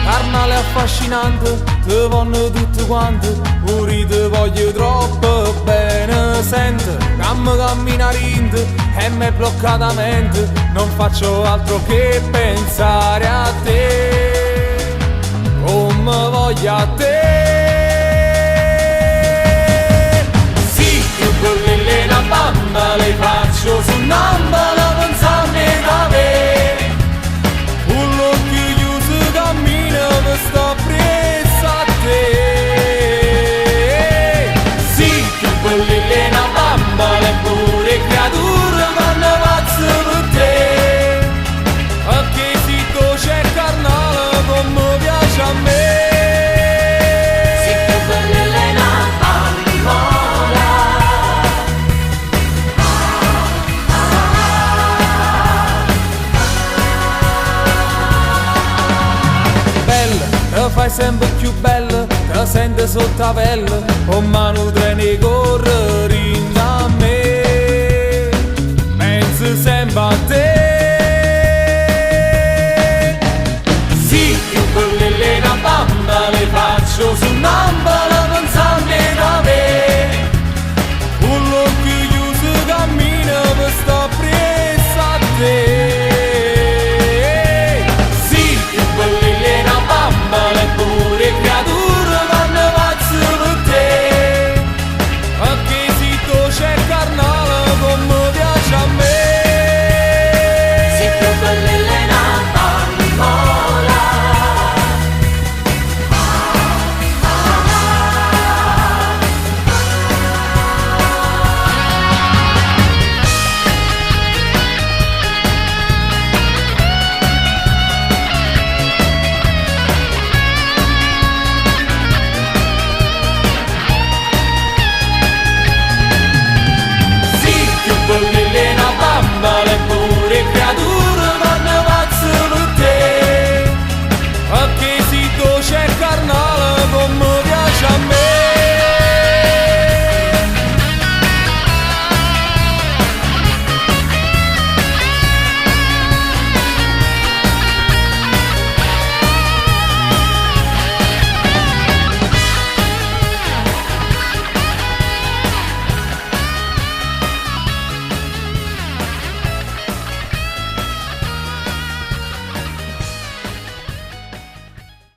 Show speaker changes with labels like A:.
A: Carnale affascinante, te vanno tutte quante, ora te voglio troppo bene. Sente, cammina rinde e me bloccata mente, non faccio altro che pensare a te, come voglio a te. Sì, che quelle una bamba le faccio su un'ambola pensarne da me. Un occhio chiuso cammina per sta presa a te. Sì, che quelle una bamba le pure creature vanno pazze per te. Perché si c'è carnale come piace a me. Fai sempre più bella, te senti sotto la pelle, con mano treni correre a me, penso sempre a te. Sì, che quelle una bamba le faccio su un'ambola